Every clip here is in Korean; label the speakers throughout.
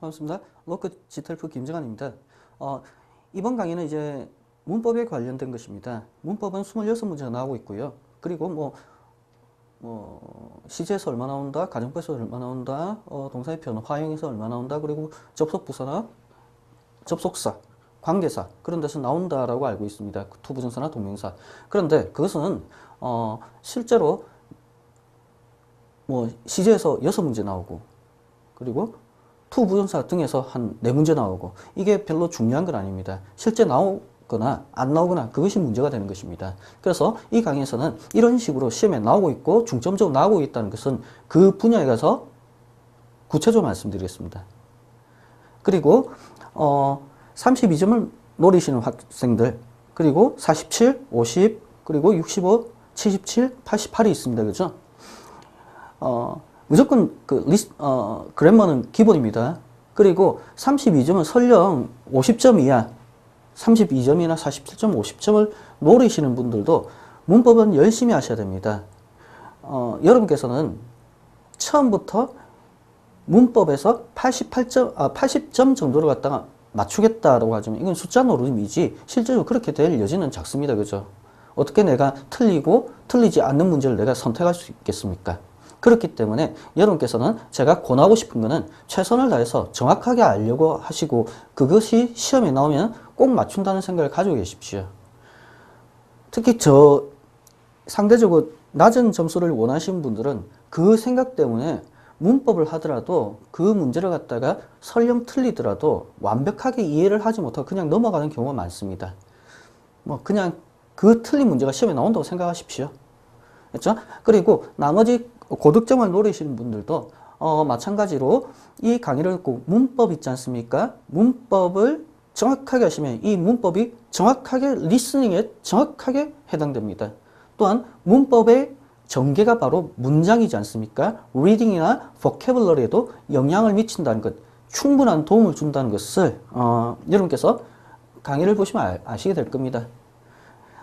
Speaker 1: 반갑습니다. 로크 지텔프 김정환입니다. 이번 강의는 이제 문법에 관련된 것입니다. 문법은 26문제가 나오고 있고요. 그리고 시제에서 얼마 나온다, 가정법에서 얼마 나온다, 동사의 표현, 화형에서 얼마 나온다, 그리고 접속부사나 접속사, 관계사 그런 데서 나온다라고 알고 있습니다. 투부정사나 동명사. 그런데 그것은 실제로 시제에서 6문제 나오고, 그리고 투부정사 등에서 한 4문제 나오고, 이게 별로 중요한 건 아닙니다. 실제 나오거나 안 나오거나 그것이 문제가 되는 것입니다. 그래서 이 강의에서는 이런 식으로 시험에 나오고 있고 중점적으로 나오고 있다는 것은 그 분야에 가서 구체적으로 말씀드리겠습니다. 그리고 32점을 노리시는 학생들, 그리고 47, 50, 그리고 65, 77, 88이 있습니다. 그죠? 무조건 그래머는 기본입니다. 그리고 32점은 설령 50점 이하, 32점이나 47점, 50점을 노리시는 분들도 문법은 열심히 하셔야 됩니다. 여러분께서는 처음부터 문법에서 80점 정도를 갖다가 맞추겠다라고 하지만 이건 숫자 노름이지 실제로 그렇게 될 여지는 작습니다. 그죠? 어떻게 내가 틀리고 틀리지 않는 문제를 내가 선택할 수 있겠습니까? 그렇기 때문에 여러분께서는 제가 권하고 싶은 거는 최선을 다해서 정확하게 알려고 하시고, 그것이 시험에 나오면 꼭 맞춘다는 생각을 가지고 계십시오. 특히 상대적으로 낮은 점수를 원하시는 분들은 그 생각 때문에 문법을 하더라도 그 문제를 갖다가 설령 틀리더라도 완벽하게 이해를 하지 못하고 그냥 넘어가는 경우가 많습니다. 그냥 그 틀린 문제가 시험에 나온다고 생각하십시오. 그렇죠? 그리고 나머지 고득점을 노리시는 분들도 마찬가지로 이 강의를 듣고 문법 있지 않습니까? 문법을 정확하게 하시면 이 문법이 정확하게 리스닝에 정확하게 해당됩니다. 또한 문법의 전개가 바로 문장이지 않습니까? 리딩이나 vocabulary에도 영향을 미친다는 것, 충분한 도움을 준다는 것을 여러분께서 강의를 보시면 아시게 될 겁니다.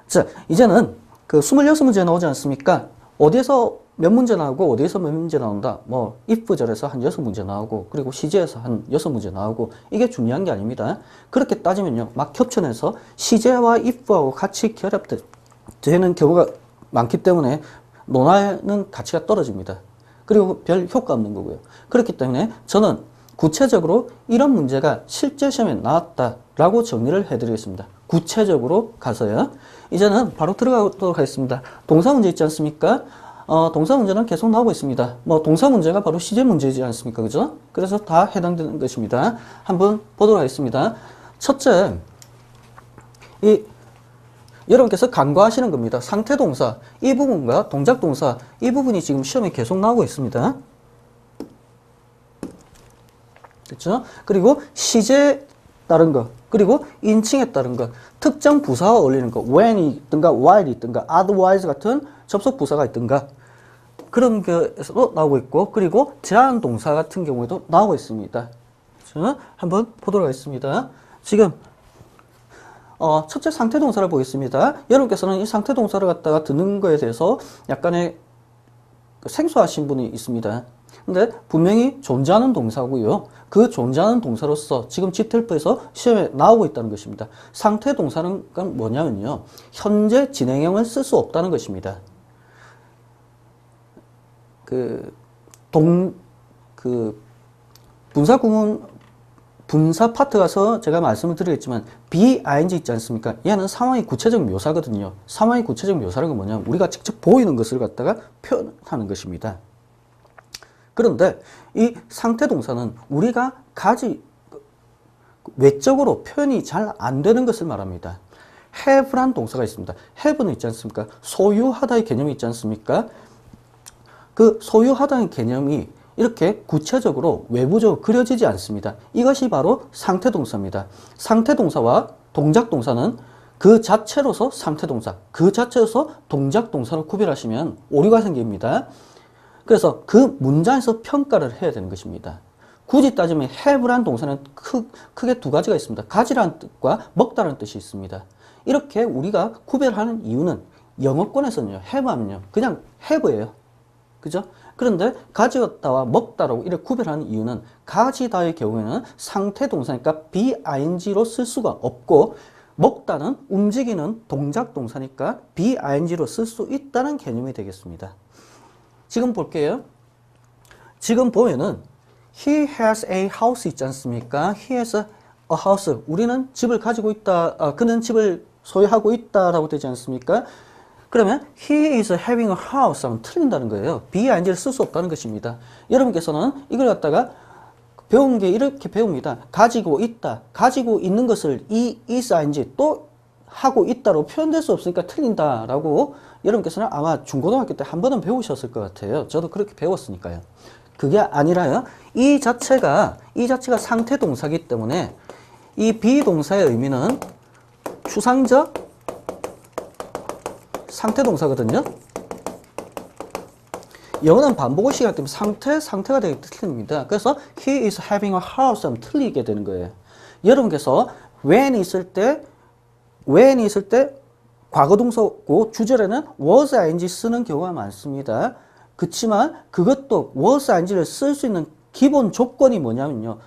Speaker 1: 자, 이제는 그 26문제 나오지 않습니까? 어디에서 몇 문제 나오고 어디에서 몇 문제 나온다. if절에서 한 6문제 나오고, 그리고 시제에서 한 6문제 나오고, 이게 중요한 게 아닙니다. 그렇게 따지면요, 막 협천해서 시제와 if하고 같이 결합되는 경우가 많기 때문에 논하는 가치가 떨어집니다. 그리고 별 효과 없는 거고요. 그렇기 때문에 저는 구체적으로 이런 문제가 실제 시험에 나왔다라고 정리를 해드리겠습니다. 구체적으로 가서요. 이제는 바로 들어가도록 하겠습니다. 동사 문제 있지 않습니까? 동사 문제는 계속 나오고 있습니다. 동사 문제가 바로 시제 문제이지 않습니까? 그죠? 그래서 다 해당되는 것입니다. 한번 보도록 하겠습니다. 첫째, 여러분께서 간과하시는 겁니다. 상태 동사, 이 부분과 동작 동사, 이 부분이 지금 시험에 계속 나오고 있습니다. 그렇죠? 그리고 시제에 따른 것, 그리고 인칭에 따른 것, 특정 부사와 어울리는 것, when이 있든가 while이 있든가 otherwise 같은 접속 부사가 있든가 그런 것에서도 나오고 있고, 그리고 제한 동사 같은 경우에도 나오고 있습니다. 그렇죠? 한번 보도록 하겠습니다. 지금 첫째 상태 동사를 보겠습니다. 여러분께서는 이 상태 동사를 갖다가 듣는 거에 대해서 약간의 생소하신 분이 있습니다. 근데 분명히 존재하는 동사고요. 그 존재하는 동사로서 지금 GTLP에서 시험에 나오고 있다는 것입니다. 상태 동사는 뭐냐면요, 현재 진행형을 쓸 수 없다는 것입니다. 분사 파트 가서 제가 말씀을 드리겠지만 BING 있지 않습니까? 얘는 상황의 구체적 묘사거든요. 상황의 구체적 묘사라는 건 뭐냐면 우리가 직접 보이는 것을 갖다가 표현하는 것입니다. 그런데 이 상태 동사는 우리가 외적으로 표현이 잘 안 되는 것을 말합니다. have란 동사가 있습니다. have는 있지 않습니까? 소유하다의 개념이 있지 않습니까? 그 소유하다의 개념이 이렇게 구체적으로 외부적으로 그려지지 않습니다. 이것이 바로 상태 동사입니다. 상태 동사와 동작 동사는 그 자체로서 상태 동사, 그 자체로서 동작 동사로 구별하시면 오류가 생깁니다. 그래서 그 문장에서 평가를 해야 되는 것입니다. 굳이 따지면 have란 동사는 크게 두 가지가 있습니다. 가지라는 뜻과 먹다라는 뜻이 있습니다. 이렇게 우리가 구별하는 이유는 영어권에서는요, have 하면요, 그냥 have예요. 그죠? 그런데 가지다와 먹다라고 이렇게 구별하는 이유는 가지다의 경우에는 상태 동사니까 BING로 쓸 수가 없고 먹다는 움직이는 동작 동사니까 BING로 쓸 수 있다는 개념이 되겠습니다. 지금 볼게요. 지금 보면은 He has a house 있지 않습니까? He has a house. 우리는 집을 가지고 있다. 그는 집을 소유하고 있다라고 되지 않습니까? 그러면 he is having a house 하면 틀린다는 거예요. BING를 쓸 수 없다는 것입니다. 여러분께서는 이걸 갖다가 배운 게 이렇게 배웁니다. 가지고 있다. 가지고 있는 것을 이 is ing 또 하고 있다로 표현될 수 없으니까 틀린다라고 여러분께서는 아마 중고등학교 때 한 번은 배우셨을 것 같아요. 저도 그렇게 배웠으니까요. 그게 아니라요. 이 자체가 상태 동사이기 때문에 이 비동사의 의미는 추상적 상태 동사거든요. 영어는 반복어 시간 때문에 상태가 되게 틀립니다. 그래서 he is having a house 하면 틀리게 되는 거예요. 여러분께서 when 있을 때 과거 동사고 주절에는 was ing 쓰는 경우가 많습니다. 그렇지만 그것도 was ing를 쓸 수 있는 기본 조건이 뭐냐면요.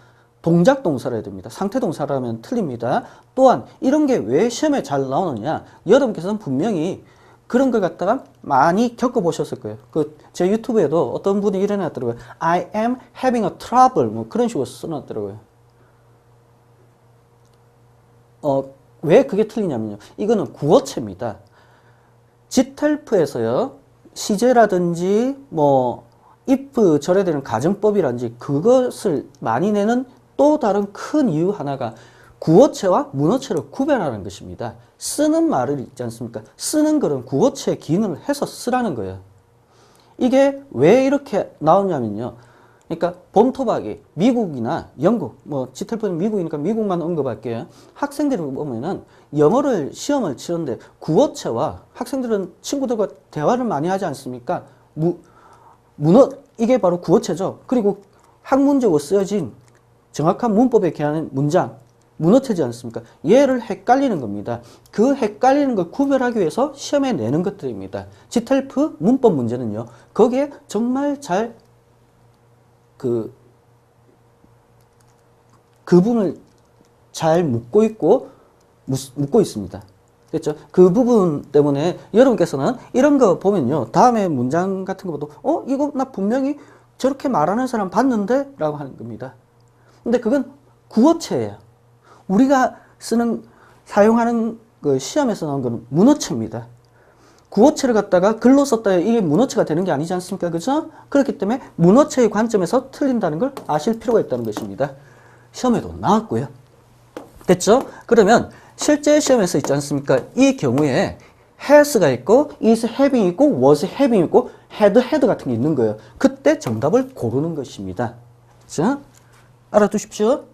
Speaker 1: 동작 동사를 해야 됩니다. 상태 동사라면 틀립니다. 또한 이런 게 왜 시험에 잘 나오느냐. 여러분께서는 분명히 그런 걸 갖다가 많이 겪어보셨을 거예요. 제 유튜브에도 어떤 분이 이래놨더라고요. I am having a trouble. 뭐 그런 식으로 써놨더라고요. 왜 그게 틀리냐면요. 이거는 구어체입니다. 지텔프에서요. 시제라든지 뭐 if 절에 되는 가정법이라든지 그것을 많이 내는 또 다른 큰 이유 하나가 구어체와 문어체를 구별하는 것입니다. 쓰는 말을 있지 않습니까? 쓰는 글은 구어체의 기능을 해서 쓰라는 거예요. 이게 왜 이렇게 나오냐면요. 그러니까 본토박이 미국이나 영국, 뭐 지텔프는 미국이니까 미국만 언급할게요. 학생들이 보면은 영어를 시험을 치는데 구어체와 학생들은 친구들과 대화를 많이 하지 않습니까? 이게 바로 구어체죠. 그리고 학문적으로 쓰여진 정확한 문법에 기하는 문장, 문어체지 않습니까? 얘를 헷갈리는 겁니다. 그 헷갈리는 걸 구별하기 위해서 시험에 내는 것들입니다. 지텔프 문법 문제는요. 거기에 정말 잘 그분을 잘 묶고 있습니다. 그렇죠? 그 부분 때문에 여러분께서는 이런 거 보면요. 다음에 문장 같은 거 봐도 이거 나 분명히 저렇게 말하는 사람 봤는데? 라고 하는 겁니다. 근데 그건 구어체예요. 우리가 사용하는 그 시험에서 나온 건 문어체입니다. 구어체를 갖다가 글로 썼다 이게 문어체가 되는 게 아니지 않습니까? 그죠? 그렇기 때문에 문어체의 관점에서 틀린다는 걸 아실 필요가 있다는 것입니다. 시험에도 나왔고요. 됐죠? 그러면 실제 시험에서 있지 않습니까? 이 경우에 has가 있고 is having 있고 was having 있고 had 같은 게 있는 거예요. 그때 정답을 고르는 것입니다. 자, 알아두십시오.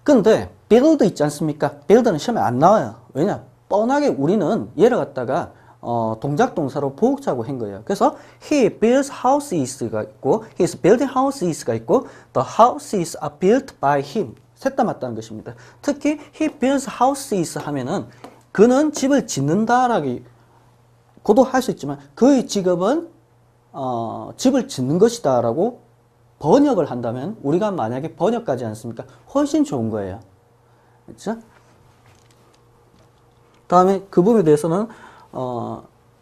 Speaker 1: 근데 build 있지 않습니까? build는 시험에 안 나와요. 왜냐? 뻔하게 우리는 얘를 갖다가 동작 동사로 보호자고 한 거예요. 그래서 he builds houses가 있고 he is building houses가 있고 the houses are built by him. 셋 다 맞다는 것입니다. 특히 he builds houses 하면은 그는 집을 짓는다라고도 할 수 있지만 그의 직업은 집을 짓는 것이다라고 번역을 한다면 우리가 만약에 번역하지 않습니까? 훨씬 좋은 거예요. 그렇죠? 다음에 그 부분에 대해서는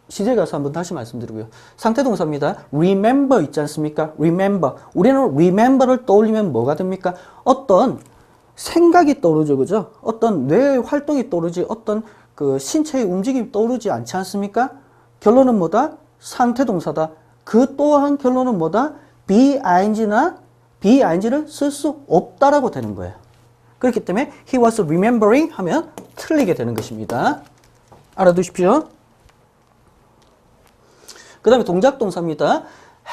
Speaker 1: 시제에 가서 한번 다시 말씀드리고요. 상태 동사입니다. remember 있지 않습니까? remember. 우리는 remember를 떠올리면 뭐가 됩니까? 어떤 생각이 떠오르죠. 그죠? 어떤 뇌의 활동이 떠오르지 어떤 그 신체의 움직임이 떠오르지 않지 않습니까? 결론은 뭐다? 상태 동사다. 그 또한 결론은 뭐다? BING를 쓸 수 없다라고 되는 거예요. 그렇기 때문에 he was remembering 하면 틀리게 되는 것입니다. 알아두십시오. 그 다음에 동작 동사입니다.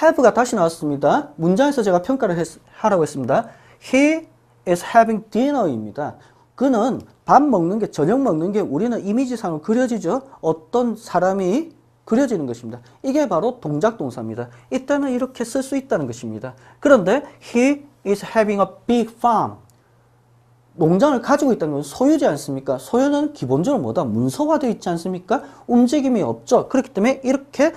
Speaker 1: have가 다시 나왔습니다. 문장에서 제가 평가를 하라고 했습니다. He is having dinner입니다. 그는 밥 먹는 게 저녁 먹는 게 우리는 이미지상으로 그려지죠. 어떤 사람이 그려지는 것입니다. 이게 바로 동작 동사입니다. 이때는 이렇게 쓸 수 있다는 것입니다. 그런데 he is having a big farm. 농장을 가지고 있다는 건 소유지 않습니까? 소유는 기본적으로 뭐다? 문서화되어 있지 않습니까? 움직임이 없죠. 그렇기 때문에 이렇게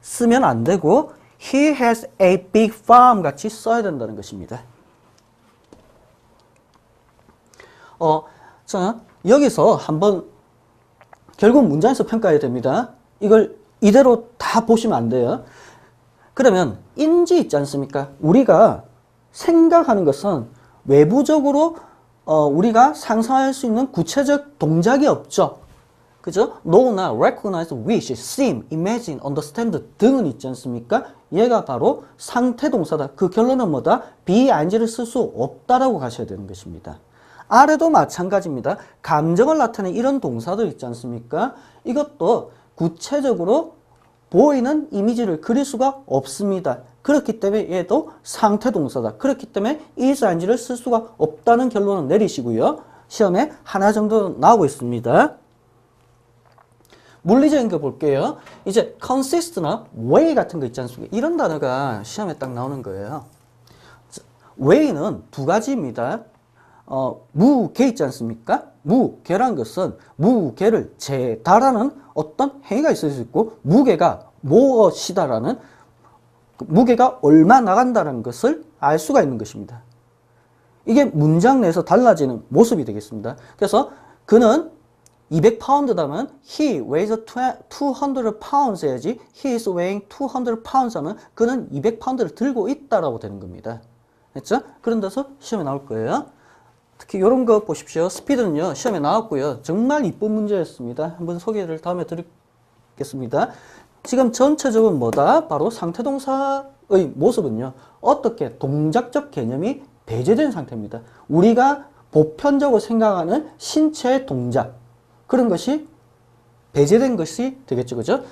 Speaker 1: 쓰면 안 되고 he has a big farm 같이 써야 된다는 것입니다. 자, 여기서 한번 결국 문장에서 평가해야 됩니다. 이걸 이대로 다 보시면 안 돼요. 그러면 인지 있지 않습니까? 우리가 생각하는 것은 외부적으로 우리가 상상할 수 있는 구체적 동작이 없죠. 그죠? know나 recognize, wish, seem, imagine, understand 등은 있지 않습니까? 얘가 바로 상태 동사다. 그 결론은 뭐다? being를 쓸 수 없다라고 가셔야 되는 것입니다. 아래도 마찬가지입니다. 감정을 나타내는 이런 동사들 있지 않습니까? 이것도 구체적으로 보이는 이미지를 그릴 수가 없습니다. 그렇기 때문에 얘도 상태 동사다. 그렇기 때문에 ising를 쓸 수가 없다는 결론을 내리시고요. 시험에 하나 정도 나오고 있습니다. 물리적인 거 볼게요. 이제 consist나 way 같은 거 있지 않습니까? 이런 단어가 시험에 딱 나오는 거예요. way는 두 가지입니다. 무게 있지 않습니까? 무게란 것은 무게를 재다라는 어떤 행위가 있을 수 있고, 무게가 무엇이다라는, 무게가 얼마 나간다는 것을 알 수가 있는 것입니다. 이게 문장 내에서 달라지는 모습이 되겠습니다. 그래서 그는 200파운드다면 he weighs 200 pounds 해야지 he is weighing 200 pounds 하면 그는 200파운드를 들고 있다라고 되는 겁니다. 됐죠? 그런 데서 시험에 나올 거예요. 특히 이런 거 보십시오. 스피드는요, 시험에 나왔고요. 정말 이쁜 문제였습니다. 한번 소개를 다음에 드리겠습니다. 지금 전체적으로 뭐다? 바로 상태동사의 모습은요, 어떻게 동작적 개념이 배제된 상태입니다. 우리가 보편적으로 생각하는 신체의 동작, 그런 것이 배제된 것이 되겠죠. 그죠?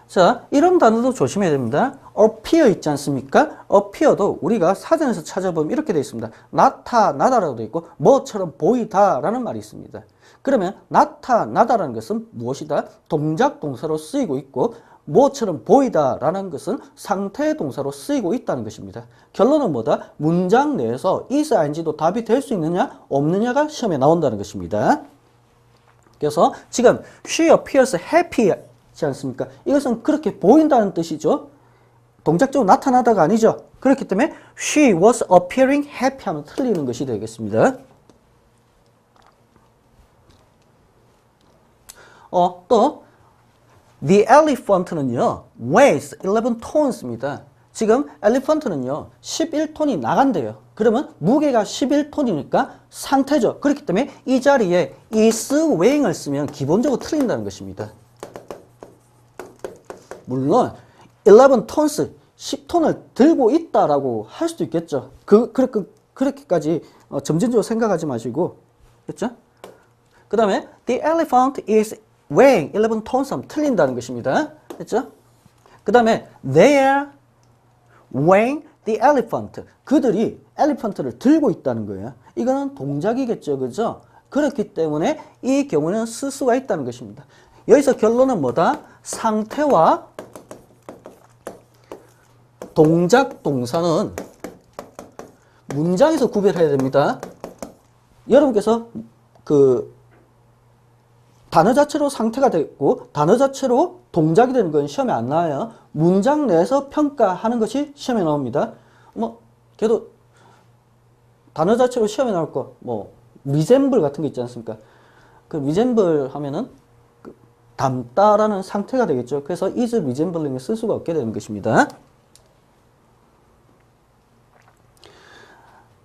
Speaker 1: 자, 이런 단어도 조심해야 됩니다. appear 있지 않습니까? appear도 우리가 사전에서 찾아보면 이렇게 되어 있습니다. 나타나다라고 되어 있고 뭐처럼 보이다라는 말이 있습니다. 그러면 나타나다라는 것은 무엇이다? 동작 동사로 쓰이고 있고 뭐처럼 보이다라는 것은 상태 동사로 쓰이고 있다는 것입니다. 결론은 뭐다? 문장 내에서 is, ing도 답이 될 수 있느냐 없느냐가 시험에 나온다는 것입니다. 그래서 지금 she appears happy 있지 않습니까? 이것은 그렇게 보인다는 뜻이죠. 동작적으로 나타나다가 아니죠. 그렇기 때문에 she was appearing happy 하면 틀리는 것이 되겠습니다. 또 the elephant는요 weighs 11 tons입니다. 지금 elephant는요 11톤이 나간대요. 그러면 무게가 11톤이니까 상태죠. 그렇기 때문에 이 자리에 is weighing을 쓰면 기본적으로 틀린다는 것입니다. 물론 11 tons, 10톤을 들고 있다라고 할 수도 있겠죠. 그렇게까지 점진적으로 생각하지 마시고, 그렇죠? 그 다음에 the elephant is weighing 11 tons 하면 틀린다는 것입니다. 그렇죠? 그 다음에 they are weighing the elephant. 그들이 elephant를 들고 있다는 거예요. 이거는 동작이겠죠. 그죠? 그렇기 때문에 이 경우는 쓸 수가 있다는 것입니다. 여기서 결론은 뭐다? 상태와 동작 동사는 문장에서 구별해야 됩니다. 여러분께서 그 단어 자체로 상태가 됐고 단어 자체로 동작이 되는 건 시험에 안 나와요. 문장 내에서 평가하는 것이 시험에 나옵니다. 그래도 단어 자체로 시험에 나올 거 resemble 같은 게 있지 않습니까? 그 resemble 하면은 닮다라는 상태가 되겠죠. 그래서 is resembling을 쓸 수가 없게 되는 것입니다.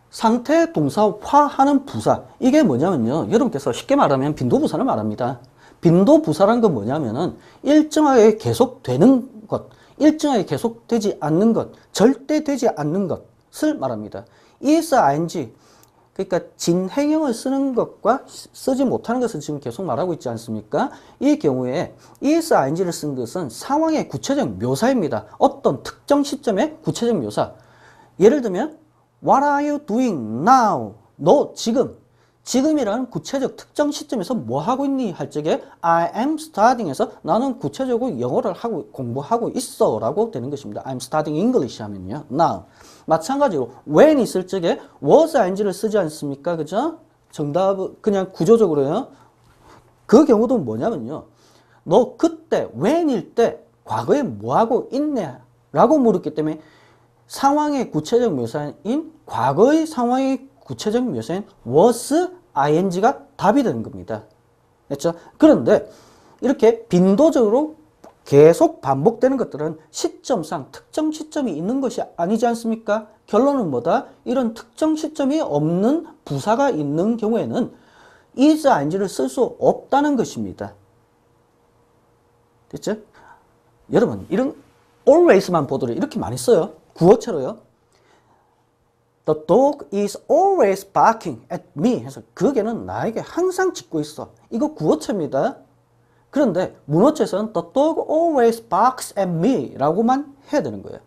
Speaker 1: 상태 동사화하는 부사, 이게 뭐냐면요, 여러분께서 쉽게 말하면 빈도부사를 말합니다. 빈도부사란 건 뭐냐면은 일정하게 계속되는 것, 일정하게 계속되지 않는 것, 절대 되지 않는 것을 말합니다. is, ing, 그러니까 진행형을 쓰는 것과 쓰지 못하는 것을 지금 계속 말하고 있지 않습니까? 이 경우에 is, ing를 쓴 것은 상황의 구체적 묘사입니다. 어떤 특정 시점의 구체적 묘사. 예를 들면 What are you doing now? 너 지금이라는 구체적 특정 시점에서 뭐 하고 있니? 할 적에 I am studying에서 나는 구체적으로 영어를 공부하고 있어 라고 되는 것입니다. I'm studying English 하면요. Now. 마찬가지로 when 있을 적에 was, ing를 쓰지 않습니까? 그죠? 정답은 그냥 구조적으로요. 그 경우도 뭐냐면요. 너 그때 when일 때 과거에 뭐하고 있냐 라고 물었기 때문에 상황의 구체적 묘사인 과거의 상황의 구체적 묘사인 was ing가 답이 되는 겁니다. 됐죠? 그런데 이렇게 빈도적으로 계속 반복되는 것들은 시점상 특정 시점이 있는 것이 아니지 않습니까? 결론은 뭐다? 이런 특정 시점이 없는 부사가 있는 경우에는 is ing를 쓸 수 없다는 것입니다. 됐죠? 여러분, 이런 always만 보더라도 이렇게 많이 써요. 구어체로요. The dog is always barking at me 해서 그 개는 나에게 항상 짖고 있어. 이거 구어체입니다. 그런데 문어체에서는 The dog always barks at me 라고만 해야 되는 거예요.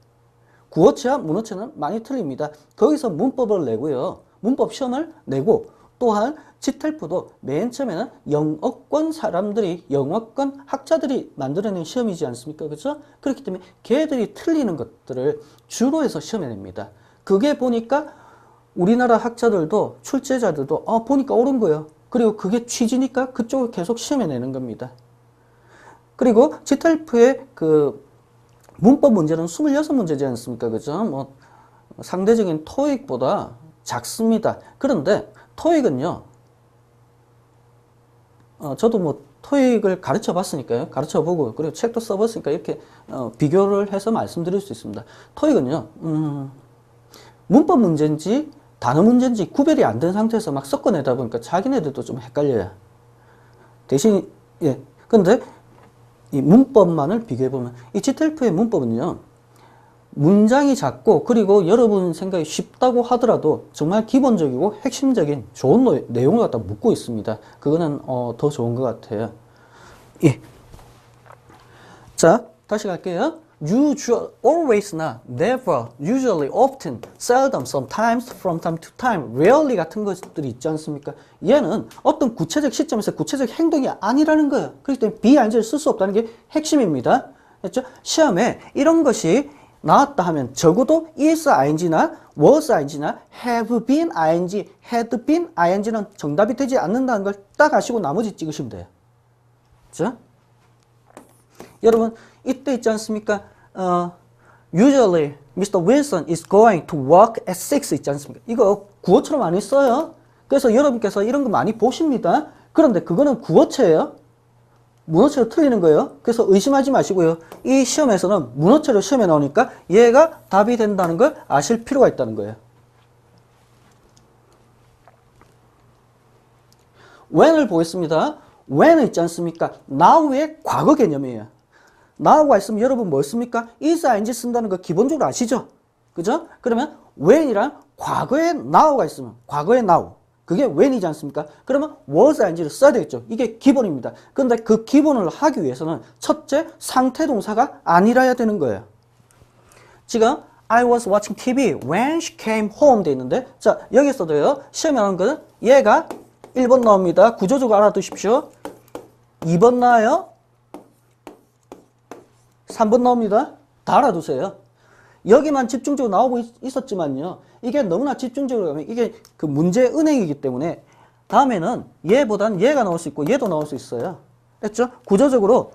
Speaker 1: 구어체와 문어체는 많이 틀립니다. 거기서 문법을 내고요. 문법 시험을 내고 또한 지텔프도 맨 처음에는 영어권 사람들이, 영어권 학자들이 만들어낸 시험이지 않습니까? 그렇죠? 그렇기 때문에 걔들이 틀리는 것들을 주로 해서 시험에 냅니다. 그게 보니까 우리나라 학자들도 출제자들도 보니까 옳은 거예요. 그리고 그게 취지니까 그쪽을 계속 시험에 내는 겁니다. 그리고 지텔프의 그 문법 문제는 26문제지 않습니까? 그죠? 뭐 상대적인 토익보다 작습니다. 그런데 토익은요, 저도 뭐 토익을 가르쳐 봤으니까요. 가르쳐 보고, 그리고 책도 써봤으니까 이렇게 비교를 해서 말씀드릴 수 있습니다. 토익은요, 문법 문제인지 단어 문제인지 구별이 안 된 상태에서 막 섞어내다 보니까 자기네들도 좀 헷갈려요. 대신, 예. 근데 이 문법만을 비교해보면, 이 지텔프의 문법은요, 문장이 작고, 그리고 여러분 생각이 쉽다고 하더라도 정말 기본적이고 핵심적인 좋은 내용을 갖다 묻고 있습니다. 그거는 더 좋은 것 같아요. 예. 자, 다시 갈게요. Usual, always나 never, usually, often, seldom, sometimes, from time to time, rarely 같은 것들이 있지 않습니까? 얘는 어떤 구체적 시점에서 구체적 행동이 아니라는 거예요. 그렇기 때문에 be ing를 쓸 수 없다는 게 핵심입니다. 그렇죠? 시험에 이런 것이 나왔다 하면 적어도 is ing나 was ing나 have been ing, had been ing는 정답이 되지 않는다는 걸 딱 아시고 나머지 찍으시면 돼요. 그렇죠? 여러분, 이때 있지 않습니까? Usually, Mr. Wilson is going to work at 6 있지 않습니까? 이거 구어처럼 많이 써요. 그래서 여러분께서 이런 거 많이 보십니다. 그런데 그거는 구어체예요. 문어체로 틀리는 거예요. 그래서 의심하지 마시고요. 이 시험에서는 문어체로 시험에 나오니까 얘가 답이 된다는 걸 아실 필요가 있다는 거예요. when을 보겠습니다. when은 있지 않습니까? now의 과거 개념이에요. now가 있으면 여러분 뭘 씁니까? is, ing 쓴다는 거 기본적으로 아시죠? 그죠? 그러면 when이란 과거에 now가 있으면 과거에 now. 그게 when이지 않습니까? 그러면 was, ing를 써야 되겠죠. 이게 기본입니다. 그런데 그 기본을 하기 위해서는 첫째, 상태 동사가 아니라야 되는 거예요. 지금 I was watching TV when she came home 돼 있는데, 자, 여기서도요, 시험에 나오는 거는 얘가 1번 나옵니다. 구조적으로 알아두십시오. 2번 나와요. 3번 나옵니다. 다 알아두세요. 여기만 집중적으로 나오고 있었지만요. 이게 너무나 집중적으로 가면 이게 그 문제 은행이기 때문에 다음에는 얘보단 얘가 나올 수 있고 얘도 나올 수 있어요. 됐죠? 구조적으로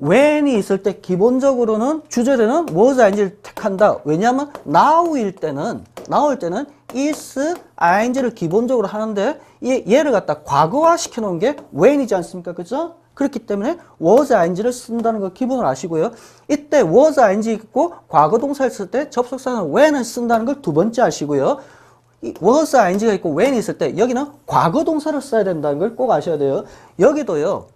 Speaker 1: when이 있을 때 기본적으로는 주절에는 was, ing를 택한다. 왜냐하면 now일 때는 나올 때는 is, ing를 기본적으로 하는데 얘를 갖다 과거화 시켜놓은 게 when이지 않습니까? 그죠? 그렇기 때문에 was, ing를 쓴다는 걸 기본으로 아시고요. 이때 was, ing 있고 과거 동사를 쓸 때 접속사는 when을 쓴다는 걸 두 번째 아시고요. 이 was, ing가 있고 when이 있을 때 여기는 과거 동사를 써야 된다는 걸 꼭 아셔야 돼요. 여기도요.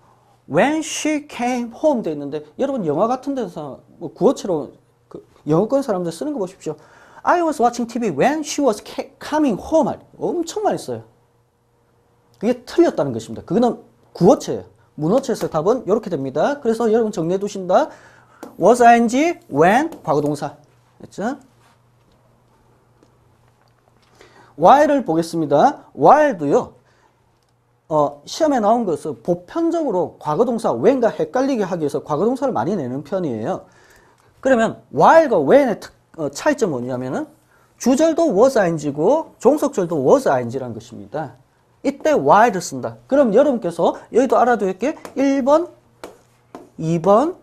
Speaker 1: when she came home 돼 있는데 여러분 영화 같은 데서 뭐 구어체로 그 영어권 사람들 쓰는 거 보십시오. I was watching TV when she was coming home. 엄청 많이 써요. 그게 틀렸다는 것입니다. 그거는 구어체예요. 문어체에서 답은 이렇게 됩니다. 그래서 여러분 정리해 두신다. was, ing, when, 과거동사. 됐죠? while을 보겠습니다. while도요. 시험에 나온 것은 보편적으로 과거동사 when과 헷갈리게 하기 위해서 과거동사를 많이 내는 편이에요. 그러면 while과 when의 차이점은 뭐냐면은 주절도 was, ing고 종속절도 was, ing라는 것입니다. 이때 while을 쓴다. 그럼 여러분께서 여기도 알아두게 1번, 2번,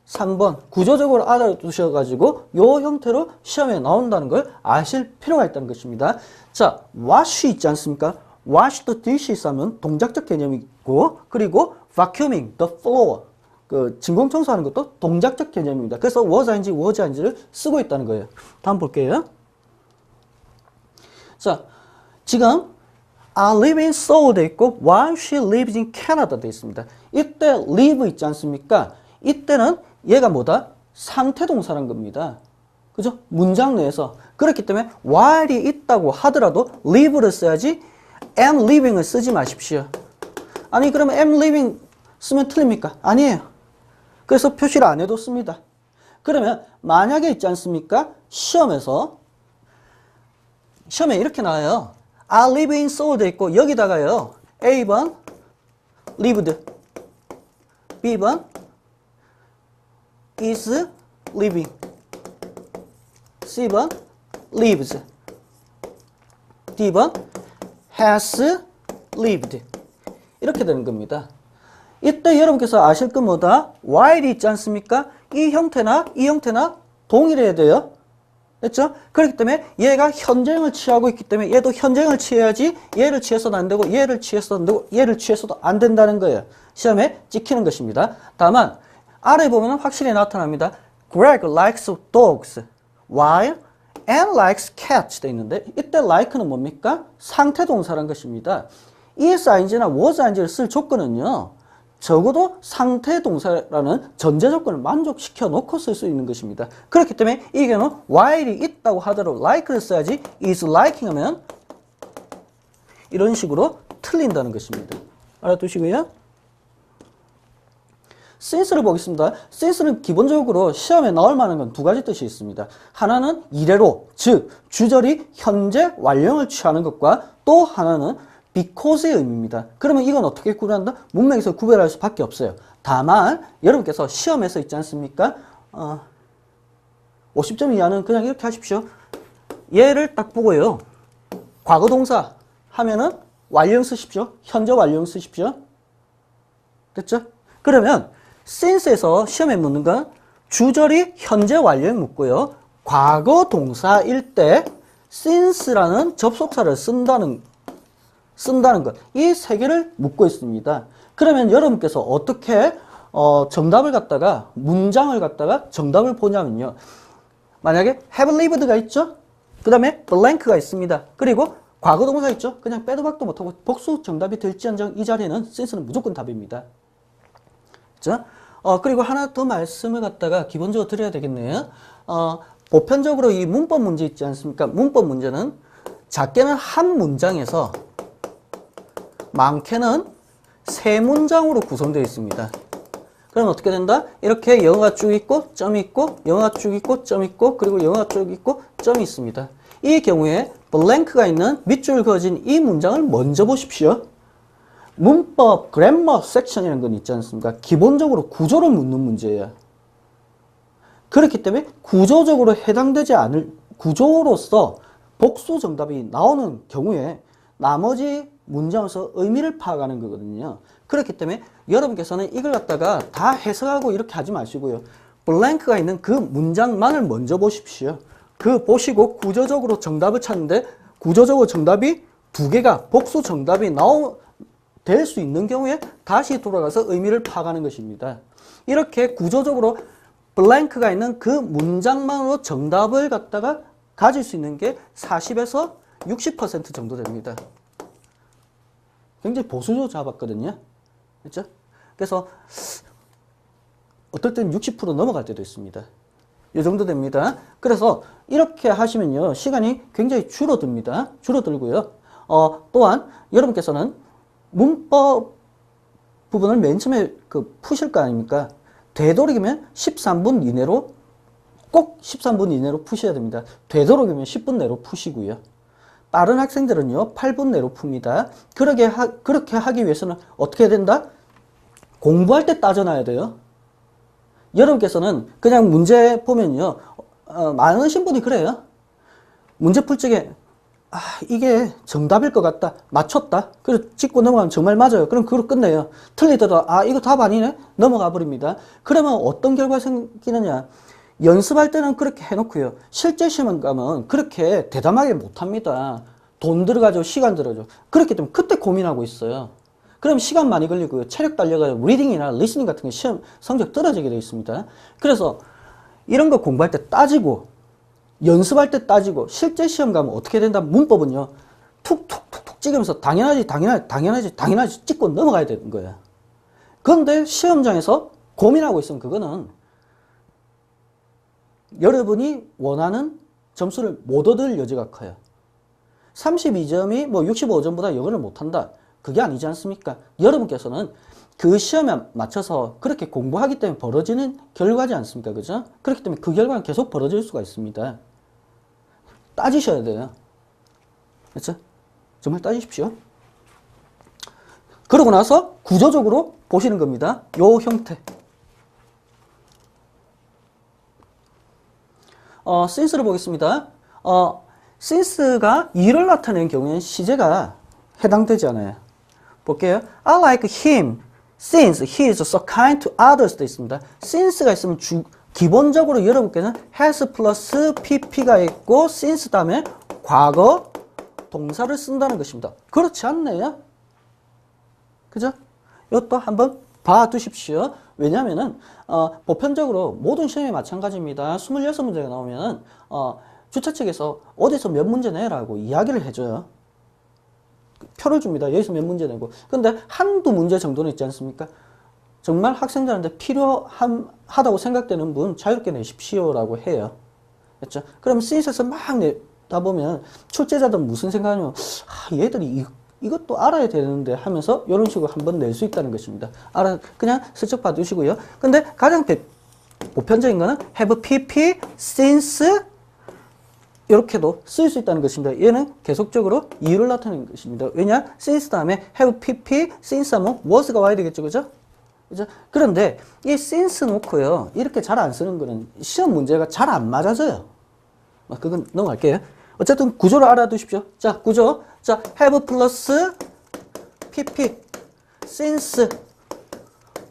Speaker 1: 3번 구조적으로 알아두셔가지고 요 형태로 시험에 나온다는 걸 아실 필요가 있다는 것입니다. 자, wash 있지 않습니까? wash the dishes 하면 동작적 개념이고, 그리고 vacuuming the floor, 그 진공 청소하는 것도 동작적 개념입니다. 그래서 was인지를 쓰고 있다는 거예요. 다음 볼게요. 자, 지금 I live in Seoul 돼 있고 while she lives in Canada 돼 있습니다. 이때 live 있지 않습니까? 이때는 얘가 뭐다? 상태동사란 겁니다. 그죠? 문장 내에서. 그렇기 때문에 while이 있다고 하더라도 live를 써야지 am living을 쓰지 마십시오. 아니 그러면 am living 쓰면 틀립니까? 아니에요. 그래서 표시를 안 해도 씁니다. 그러면 만약에 있지 않습니까? 시험에 이렇게 나와요. I live in Seoul 돼 있고 여기다가요. A번 lived, B번 is living, C번 lives, D번 has lived. 이렇게 되는 겁니다. 이때 여러분께서 아실 건 뭐다? while이 있지 않습니까? 이 형태나 동일해야 돼요. 됐죠? 그렇기 때문에 얘가 현재형을 취하고 있기 때문에 얘도 현재형을 취해야지 얘를 취해서도 안 되고 얘를 취해서도 안 되고 얘를 취해서도 안 된다는 거예요. 시험에 찍히는 것입니다. 다만 아래 보면 확실히 나타납니다. Greg likes dogs while Anne likes cats 돼 있는데 이때 like는 뭡니까? 상태동사란 것입니다. ising나 wasing를 쓸 조건은요. 적어도 상태동사라는 전제조건을 만족시켜 놓고 쓸 수 있는 것입니다. 그렇기 때문에 이 경우는 while이 있다고 하더라도 like를 써야지 is liking 하면 이런 식으로 틀린다는 것입니다. 알아두시고요. since를 보겠습니다. since는 기본적으로 시험에 나올 만한 건 두 가지 뜻이 있습니다. 하나는 이래로, 즉 주절이 현재 완료형을 취하는 것과 또 하나는 because의 의미입니다. 그러면 이건 어떻게 구별한다? 문맥에서 구별할 수밖에 없어요. 다만 여러분께서 시험에서 있지 않습니까? 50점 이하는 그냥 이렇게 하십시오. 얘를 딱 보고요. 과거동사 하면은 완료형 쓰십시오. 현재 완료형 쓰십시오. 됐죠? 그러면 since에서 시험에 묻는 건 주절이 현재 완료형 묻고요. 과거동사일 때 since라는 접속사를 쓴다는 것. 이 세 개를 묻고 있습니다. 그러면 여러분께서 어떻게 정답을 갖다가 문장을 갖다가 정답을 보냐면요. 만약에 have lived가 있죠? 그 다음에 blank가 있습니다. 그리고 과거동사 있죠? 그냥 빼도 박도 못하고 복수 정답이 될지언정 이 자리에는 since는 무조건 답입니다. 그렇죠? 그리고 하나 더 말씀을 갖다가 기본적으로 드려야 되겠네요. 보편적으로 이 문법 문제 있지 않습니까? 문법 문제는 작게는 한 문장에서 많게는 세 문장으로 구성되어 있습니다. 그럼 어떻게 된다? 이렇게 영어가 쭉 있고 점이 있고 영어가 쭉 있고 점이 있고 그리고 영어가 쭉 있고 점이 있습니다. 이 경우에 블랭크가 있는 밑줄 그어진 이 문장을 먼저 보십시오. 문법 그래머 섹션이라는 건 있지 않습니까? 기본적으로 구조를 묻는 문제예요. 그렇기 때문에 구조적으로 해당되지 않을 구조로서 복수 정답이 나오는 경우에 나머지 문장에서 의미를 파악하는 거거든요. 그렇기 때문에 여러분께서는 이걸 갖다가 다 해석하고 이렇게 하지 마시고요. 블랭크가 있는 그 문장만을 먼저 보십시오. 그 보시고 구조적으로 정답을 찾는데 구조적으로 정답이 두 개가 복수 정답이 될 수 있는 경우에 다시 돌아가서 의미를 파악하는 것입니다. 이렇게 구조적으로 블랭크가 있는 그 문장만으로 정답을 갖다가 가질 수 있는 게 40에서 60% 정도 됩니다. 굉장히 보수적으로 잡았거든요. 그렇죠? 그래서 어떨 때는 60% 넘어갈 때도 있습니다. 이 정도 됩니다. 그래서 이렇게 하시면요. 시간이 굉장히 줄어듭니다. 줄어들고요. 또한 여러분께서는 문법 부분을 맨 처음에 푸실 거 아닙니까? 되도록이면 13분 이내로 꼭 13분 이내로 푸셔야 됩니다. 되도록이면 10분 내로 푸시고요. 빠른 학생들은요, 8분 내로 풉니다. 그렇게 하기 위해서는 어떻게 해야 된다? 공부할 때 따져놔야 돼요. 여러분께서는 그냥 문제 보면요, 많으신 분이 그래요. 문제 풀 적에 이게 정답일 것 같다. 맞췄다. 그래서 찍고 넘어가면 정말 맞아요. 그럼 그걸로 끝내요. 틀리더라도 이거 답 아니네? 넘어가 버립니다. 그러면 어떤 결과가 생기느냐? 연습할 때는 그렇게 해놓고요. 실제 시험 가면 그렇게 대담하게 못합니다. 돈 들어가죠. 시간 들어가죠. 그렇기 때문에 그때 고민하고 있어요. 그럼 시간 많이 걸리고요. 체력 달려가지고 리딩이나 리스닝 같은 게 시험 성적 떨어지게 되어 있습니다. 그래서 이런 거 공부할 때 따지고 연습할 때 따지고 실제 시험 가면 어떻게 된다? 문법은요. 툭툭툭툭 찍으면서 당연하지 찍고 넘어가야 되는 거예요. 그런데 시험장에서 고민하고 있으면 그거는 여러분이 원하는 점수를 못 얻을 여지가 커요. 32점이 뭐 65점보다 영어를 못한다. 그게 아니지 않습니까? 여러분께서는 그 시험에 맞춰서 그렇게 공부하기 때문에 벌어지는 결과지 않습니까? 그죠? 그렇기 때문에 그 결과는 계속 벌어질 수가 있습니다. 따지셔야 돼요. 그렇죠? 정말 따지십시오. 그러고 나서 구조적으로 보시는 겁니다. 요 형태. since를 보겠습니다. since가 이를 나타내는 경우에는 시제가 해당되지 않아요. 볼게요. I like him since he is so kind to others 도 있습니다. since가 있으면 기본적으로 여러분께서는 has 플러스 pp가 있고 since 다음에 과거 동사를 쓴다는 것입니다. 그렇지 않네요. 그죠? 이것도 한번 봐두십시오. 왜냐하면은 보편적으로 모든 시험에 마찬가지입니다. 26문제가 나오면 주최 측에서 어디서 몇 문제 내라고 이야기를 해줘요. 표를 줍니다. 여기서 몇 문제 내고. 근데 한두 문제 정도는 있지 않습니까? 정말 학생들한테 필요하다고 생각되는 분 자유롭게 내십시오라고 해요. 그렇죠? 그럼 since에서 막 내다 보면 출제자들은 무슨 생각하냐면 얘들이 이것도 알아야 되는데 하면서 이런 식으로 한번 낼 수 있다는 것입니다. 그냥 슬쩍 봐두시고요. 근데 가장 보편적인 거는 have pp, since 이렇게도 쓸 수 있다는 것입니다. 얘는 계속적으로 이유를 나타내는 것입니다. 왜냐? since 다음에 have pp, since 하면 was가 와야 되겠죠. 그죠? 그죠? 그런데 이 since 놓고요. 이렇게 잘 안 쓰는 거는 시험 문제가 잘 안 맞아져요. 그건 넘어갈게요. 어쨌든 구조를 알아두십시오. 자, 구조. 자, have 플러스 pp, since,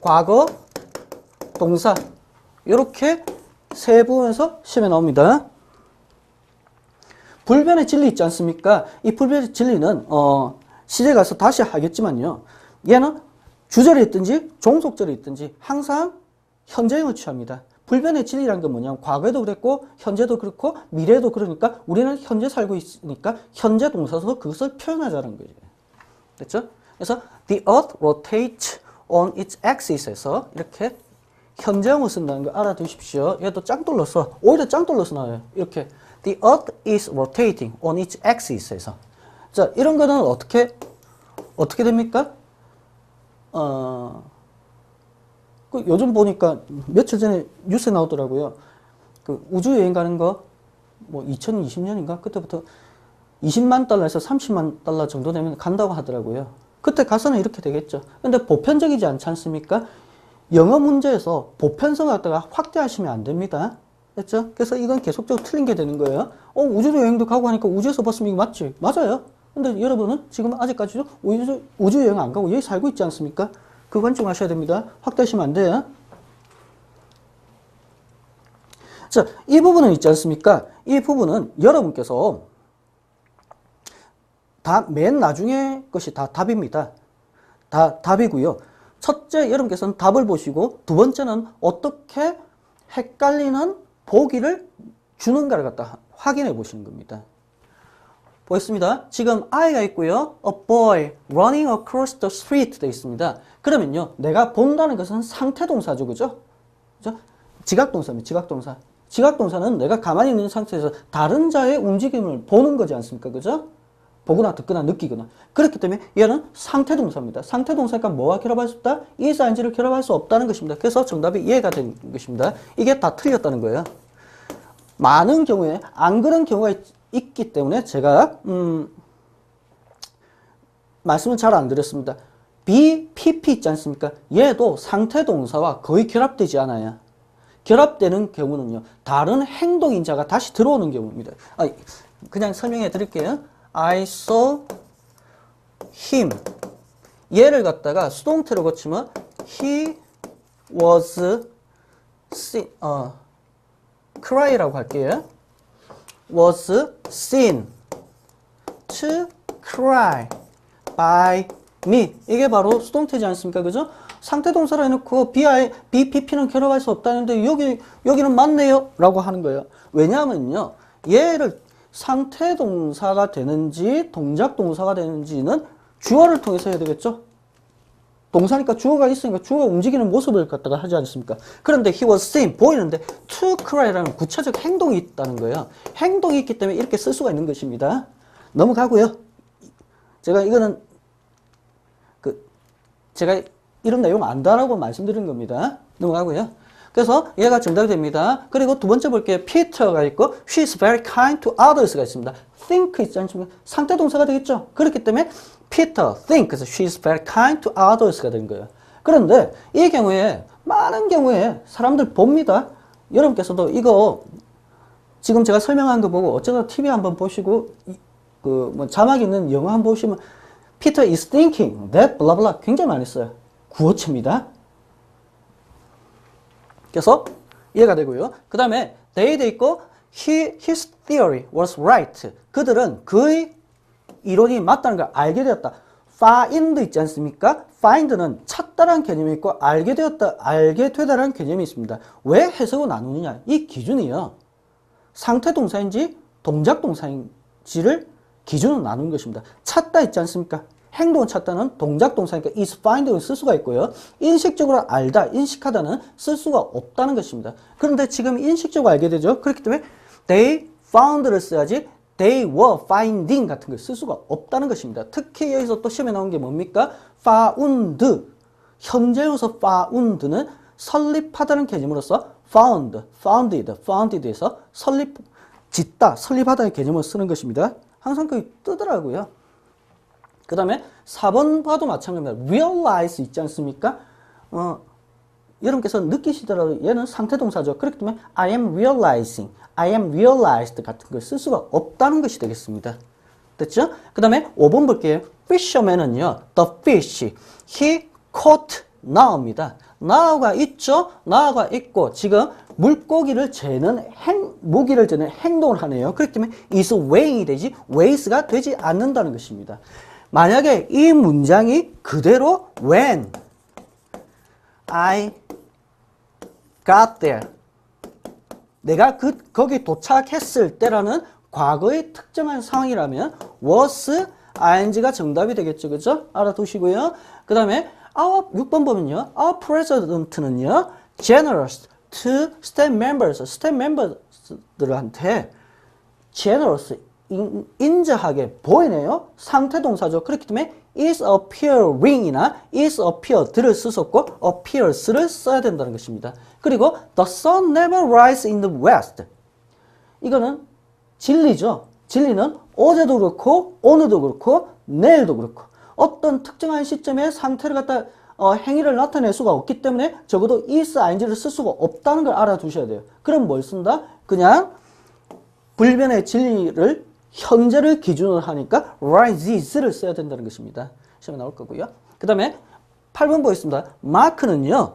Speaker 1: 과거, 동사. 이렇게 세 부분에서 시험에 나옵니다. 불변의 진리 있지 않습니까? 이 불변의 진리는 시제 가서 다시 하겠지만요. 얘는 주절이 있든지 종속절이 있든지 항상 현재형을 취합니다. 불변의 진리라는 건 뭐냐면 과거에도 그랬고 현재도 그렇고 미래도 그러니까 우리는 현재 살고 있으니까 현재 동사서 그것을 표현하자는 거예요. 됐죠? 그래서 the earth rotates on its axis에서 이렇게 현재형을 쓴다는 거 알아두십시오. 얘도 짱돌러서 오히려 짱돌러서 나와요. 이렇게 the earth is rotating on its axis에서 자 이런 거는 어떻게 됩니까? 요즘 보니까 며칠 전에 뉴스에 나오더라고요. 그 우주 여행 가는 거 뭐 2020년인가 그때부터 20만 달러에서 30만 달러 정도 되면 간다고 하더라고요. 그때 가서는 이렇게 되겠죠. 근데 보편적이지 않지 않습니까? 영어 문제에서 보편성을 갖다가 확대하시면 안 됩니다. 됐죠? 그래서 이건 계속적으로 틀린 게 되는 거예요. 우주 여행도 가고 하니까 우주에서 봤으면 이거 맞지? 맞아요. 근데 여러분은 지금 아직까지도 우주 여행 안 가고 여기 살고 있지 않습니까? 그건 좀 아셔야 됩니다. 확대하시면 안 돼요. 자, 이 부분은 있지 않습니까? 이 부분은 여러분께서 맨 나중에 것이 다 답입니다. 다 답이고요. 첫째, 여러분께서는 답을 보시고 두 번째는 어떻게 헷갈리는 보기를 주는가를 갖다 확인해 보시는 겁니다. 보겠습니다. 지금 I가 있고요. A boy running across the street 되어 있습니다. 그러면요. 내가 본다는 것은 상태동사죠. 그죠? 지각동사입니다. 지각동사. 지각동사는 내가 가만히 있는 상태에서 다른 자의 움직임을 보는 거지 않습니까? 그죠? 보거나 듣거나 느끼거나. 그렇기 때문에 얘는 상태동사입니다. 상태동사니까 뭐와 결합할 수 없다? is, ing를 결합할 수 없다는 것입니다. 그래서 정답이 이해가 되는 것입니다. 이게 다 틀렸다는 거예요. 많은 경우에 안 그런 경우가 있기 때문에 제가 말씀을 잘 안 드렸습니다. be, pp 있지 않습니까? 얘도 상태동사와 거의 결합되지 않아요. 결합되는 경우는요. 다른 행동인자가 다시 들어오는 경우입니다. 그냥 설명해 드릴게요. I saw him. 얘를 갖다가 수동태로 고치면 he was cry라고 할게요. was seen to cry by me. 이게 바로 수동태지 않습니까? 그죠? 상태 동사로 해놓고 BPP는 결합할 수 없다는데 여기는 맞네요 라고 하는 거예요. 왜냐하면요, 얘를 상태 동사가 되는지 동작 동사가 되는지는 주어를 통해서 해야 되겠죠. 동사니까 주어가 있으니까 주어가 움직이는 모습을 갖다가 하지 않습니까? 그런데 he was seen, 보이는데 to cry라는 구체적 행동이 있다는 거예요. 행동이 있기 때문에 이렇게 쓸 수가 있는 것입니다. 넘어가고요. 제가 이거는 제가 이런 내용 안다라고 말씀드린 겁니다. 넘어가고요. 그래서 얘가 정답이 됩니다. 그리고 두 번째 볼게요. Peter가 있고 she's very kind to others가 있습니다. think 있지 않습니까? 상태 동사가 되겠죠. 그렇기 때문에 Peter thinks she's very kind to others가 된 거예요. 그런데 이 경우에 많은 경우에 사람들 봅니다. 여러분께서도 이거 지금 제가 설명한 거 보고 어쩌다 TV 한번 보시고 자막 있는 영화 한번 보시면 Peter is thinking that blah blah 굉장히 많이 써요. 구어체입니다. 그래서 이해가 되고요. 그 다음에 they 돼 있고 his theory was right. 그들은 그의 이론이 맞다는 걸 알게 되었다. find 있지 않습니까? find는 찾다라는 개념이 있고 알게 되다라는 개념이 있습니다. 왜 해석을 나누느냐? 이 기준이요. 상태 동사인지 동작 동사인지를 기준으로 나누는 것입니다. 찾다 있지 않습니까? 행동을 찾다는 동작 동사니까 is find를 쓸 수가 있고요. 인식적으로 알다, 인식하다는 쓸 수가 없다는 것입니다. 그런데 지금 인식적으로 알게 되죠. 그렇기 때문에 they found를 써야지 they were finding 같은 걸 쓸 수가 없다는 것입니다. 특히 여기서 또 시험에 나온 게 뭡니까? found, 현재형에서 found는 설립하다는 개념으로서 found, founded에서 짓다, 설립하다의 개념을 쓰는 것입니다. 항상 그게 뜨더라고요. 그 다음에 4번 봐도 마찬가지입니다. realize 있지 않습니까? 여러분께서 느끼시더라도 얘는 상태 동사죠. 그렇기 때문에 I am realizing, I am realized 같은 걸 쓸 수가 없다는 것이 되겠습니다. 됐죠? 그 다음에 5번 볼게요. fisherman은요, the fish, he caught now입니다. now가 있죠? now가 있고 지금 물고기를 재는 무기를 재는 행동을 하네요. 그렇기 때문에 is weighing이 되지 weighs가 되지 않는다는 것입니다. 만약에 이 문장이 그대로 when I got there, 내가 거기 도착했을 때라는 과거의 특정한 상황이라면 was ing가 정답이 되겠죠. 그죠? 알아두시고요. 그 다음에 6번 보면요. Our president는요, generous to staff 멤버들한테 generous, 인자하게 보이네요. 상태 동사죠. 그렇기 때문에 is appearing이나 is appeared를 쓰셨고 appears를 써야 된다는 것입니다. 그리고 the sun never rises in the west. 이거는 진리죠. 진리는 어제도 그렇고 오늘도 그렇고 내일도 그렇고 어떤 특정한 시점에 상태를 갖다 행위를 나타낼 수가 없기 때문에 적어도 is, ing를 쓸 수가 없다는 걸 알아두셔야 돼요. 그럼 뭘 쓴다? 그냥 불변의 진리를 현재를 기준으로 하니까 rises를 써야 된다는 것입니다. 시험에 나올 거고요. 그 다음에 8번 보겠습니다. 마크는요,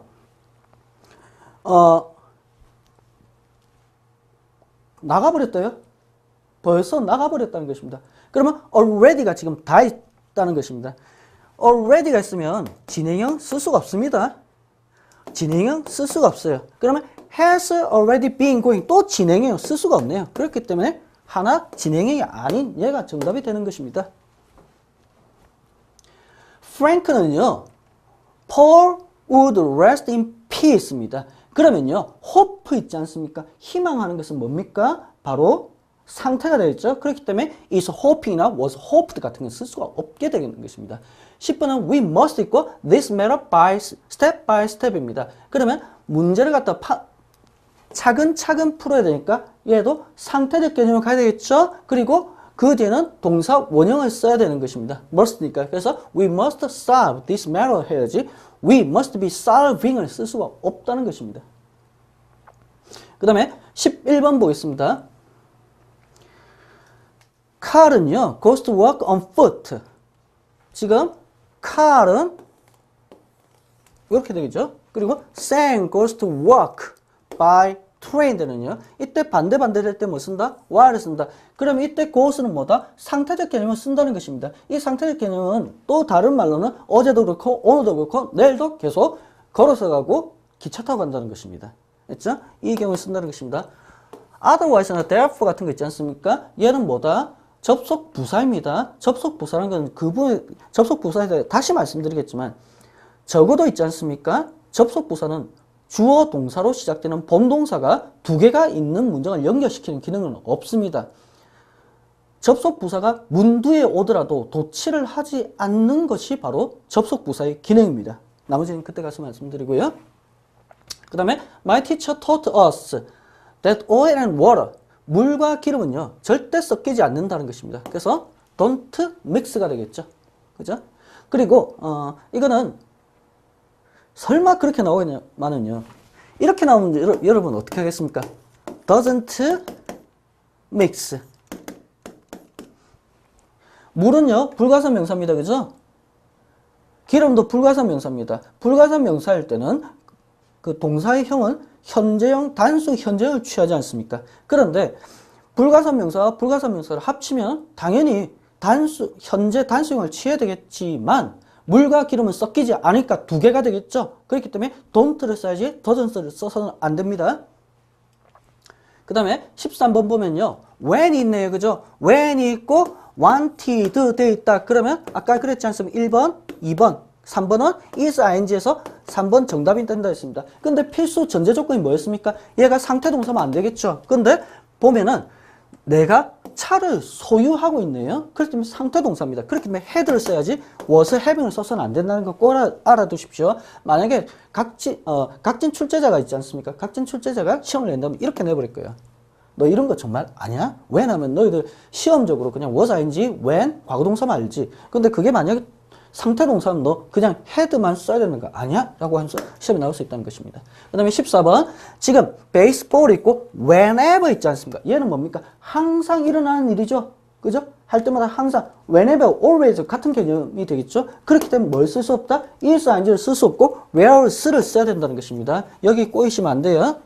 Speaker 1: 나가버렸대요. 벌써 나가버렸다는 것입니다. 그러면 already가 지금 다 있다는 것입니다. already가 있으면 진행형 쓸 수가 없습니다. 진행형 쓸 수가 없어요. 그러면 has already been going, 또 진행형 쓸 수가 없네요. 그렇기 때문에 하나 진행형이 아닌 얘가 정답이 되는 것입니다. 프랭크는요, Paul would rest in peace입니다. 그러면요, hope 있지 않습니까? 희망하는 것은 뭡니까? 바로 상태가 되겠죠. 그렇기 때문에 is hoping이나 was hoped 같은 건 쓸 수가 없게 되는 것입니다. 10번은 we must 있고 this matter by step입니다. 그러면 문제를 갖다 차근차근 풀어야 되니까 얘도 상태적 개념을 가야 되겠죠. 그리고 그 뒤에는 동사 원형을 써야 되는 것입니다. must니까. 그래서 we must solve this matter 해야지 we must be solving을 쓸 수가 없다는 것입니다. 그 다음에 11번 보겠습니다. Car은요, goes to work on foot. 지금 car은 이렇게 되겠죠. 그리고 Sam goes to work by train 되는요. 이때 반대 될 때 뭐 쓴다? while을 쓴다. 그러면 이때 goes는 뭐다? 상태적 개념을 쓴다는 것입니다. 이 상태적 개념은 또 다른 말로는 어제도 그렇고 오늘도 그렇고 내일도 계속 걸어서 가고 기차 타고 간다는 것입니다. 됐죠? 이 경우를 쓴다는 것입니다. otherwise나 therefore 같은 거 있지 않습니까? 얘는 뭐다? 접속 부사입니다. 접속 부사라는 건 접속 부사에 대해 다시 말씀드리겠지만 적어도 있지 않습니까? 접속 부사는 주어 동사로 시작되는 본동사가 두 개가 있는 문장을 연결시키는 기능은 없습니다. 접속 부사가 문두에 오더라도 도치를 하지 않는 것이 바로 접속 부사의 기능입니다. 나머지는 그때 가서 말씀드리고요. 그 다음에 My teacher taught us that oil and water, 물과 기름은요 절대 섞이지 않는다는 것입니다. 그래서 don't mix가 되겠죠. 그죠? 그리고 이거는 설마 그렇게 나오겠냐마는요, 이렇게 나오면 여러분 어떻게 하겠습니까? doesn't mix. 물은요 불가산 명사입니다. 그죠? 기름도 불가산 명사입니다. 불가산 명사일 때는 그 동사의 형은 현재형, 단수 현재형을 취하지 않습니까? 그런데 불가산 명사와 불가산 명사를 합치면 당연히 현재 단수형을 취해야 되겠지만 물과 기름은 섞이지 않으니까 두 개가 되겠죠. 그렇기 때문에 don't를 써야지 doesn't를 써서는 안 됩니다. 그 다음에 13번 보면요, when이 있네요. 그죠? when이 있고 wanted 돼 있다. 그러면 아까 그랬지 않습니까? 1번, 2번, 3번은 is ing에서 3번 정답이 된다 했습니다. 근데 필수 전제 조건이 뭐였습니까? 얘가 상태 동사면 안 되겠죠. 근데 보면은 내가 차를 소유하고 있네요. 그렇기 때문에 상태 동사입니다. 그렇기 때문에 had를 써야지 was, having을 써서는 안 된다는 거 꼭 알아두십시오. 만약에 각진 출제자가 있지 않습니까? 각진 출제자가 시험을 낸다면 이렇게 내버릴 거예요. 너 이런 거 정말 아냐? when 하면 너희들 시험적으로 그냥 was, ing, when, 과거동사만 알지. 근데 그게 만약에 상태 동사는 너 그냥 had만 써야 되는 거 아니야? 라고 하면서 시험에 나올 수 있다는 것입니다. 그 다음에 14번, 지금 baseball 있고 whenever 있지 않습니까? 얘는 뭡니까? 항상 일어나는 일이죠. 그죠? 할 때마다 항상 whenever, always 같은 개념이 되겠죠. 그렇기 때문에 뭘 쓸 수 없다? is, ing를 쓸 수 없고 where's를 써야 된다는 것입니다. 여기 꼬이시면 안 돼요.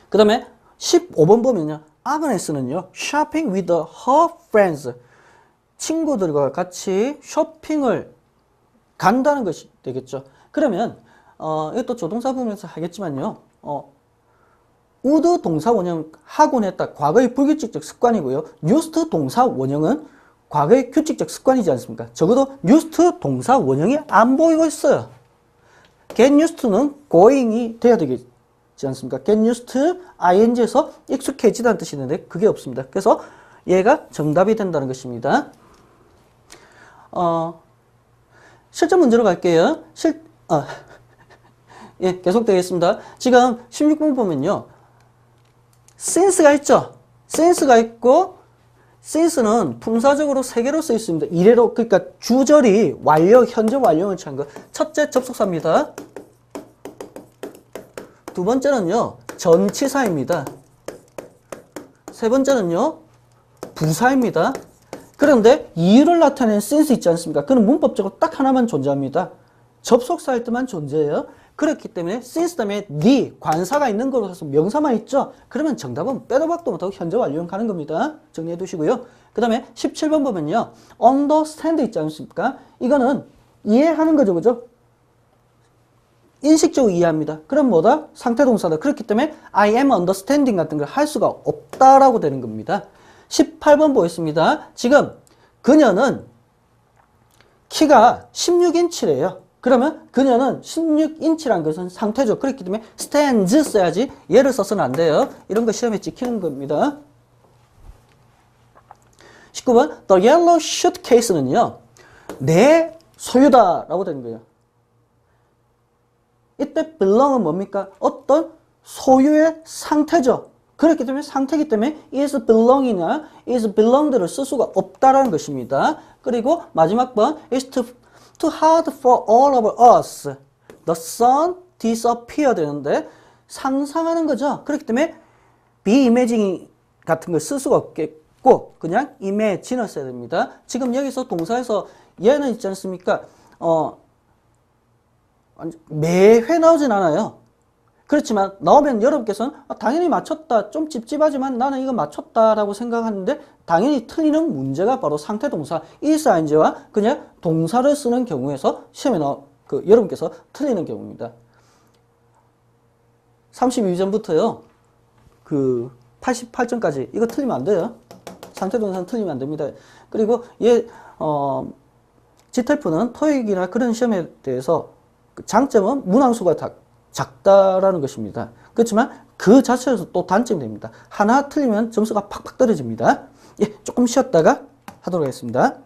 Speaker 1: 그 다음에 15번 보면요, 아그네스는요 shopping with her friends, 친구들과 같이 쇼핑을 간다는 것이 되겠죠. 그러면 이것도 조동사 부분에서 하겠지만요, would 동사 원형 하곤 했다, 과거의 불규칙적 습관이고요. used 동사 원형은 과거의 규칙적 습관이지 않습니까? 적어도 used 동사 원형이 안 보이고 있어요. get used to는 going이 돼야 되겠지 않습니까? get used to ing에서 익숙해지다는 뜻이 있는데 그게 없습니다. 그래서 얘가 정답이 된다는 것입니다. 실전 문제로 갈게요. 예, 계속 되겠습니다. 지금 16번 보면요, since가 있죠. since가 있고, since는 품사적으로 세 개로 쓰일 수 있습니다. 이래로, 그러니까 주절이 완료, 현재 완료를 취한 거. 첫째 접속사입니다. 두 번째는요 전치사입니다. 세 번째는요 부사입니다. 그런데 이유를 나타내는 since 있지 않습니까? 그는 문법적으로 딱 하나만 존재합니다. 접속사일 때만 존재해요. 그렇기 때문에 since 다음에 the 관사가 있는 걸로 해서 명사만 있죠. 그러면 정답은 빼도 박도 못하고 현재 완료형 가는 겁니다. 정리해 두시고요. 그 다음에 17번 보면요, understand 있지 않습니까? 이거는 이해하는 거죠. 그죠? 인식적으로 이해합니다. 그럼 뭐다? 상태동사다. 그렇기 때문에 I am understanding 같은 걸 할 수가 없다라고 되는 겁니다. 18번 보겠습니다. 지금 그녀는 키가 16인치래요. 그러면 그녀는 16인치란 것은 상태죠. 그렇기 때문에 stands 써야지 얘를 써서는 안 돼요. 이런 거 시험에 찍히는 겁니다. 19번 The yellow suitcase는요 내 소유다라고 되는 거예요. 이때 belong은 뭡니까? 어떤 소유의 상태죠. 그렇기 때문에 상태이기 때문에 is belong이나 is belonged를 쓸 수가 없다라는 것입니다. 그리고 마지막 번 is too hard for all of us. The sun disappear 되는데 상상하는 거죠. 그렇기 때문에 be imagining 같은 걸 쓸 수가 없겠고 없고 그냥 imagine 써야 됩니다. 지금 여기서 동사에서 얘는 있지 않습니까? 매회 나오진 않아요. 그렇지만 나오면 여러분께서는 당연히 맞췄다. 좀 찝찝하지만 나는 이거 맞췄다라고 생각하는데 당연히 틀리는 문제가 바로 상태 동사 is ing와 그냥 동사를 쓰는 경우에서 시험에 여러분께서 틀리는 경우입니다. 32점부터요. 88점까지 이거 틀리면 안 돼요. 상태 동사는 틀리면 안 됩니다. 그리고 GTF는 토익이나 그런 시험에 대해서 장점은 문항수가 작다라는 것입니다. 그렇지만 그 자체에서 또 단점이 됩니다. 하나 틀리면 점수가 팍팍 떨어집니다. 예, 조금 쉬었다가 하도록 하겠습니다.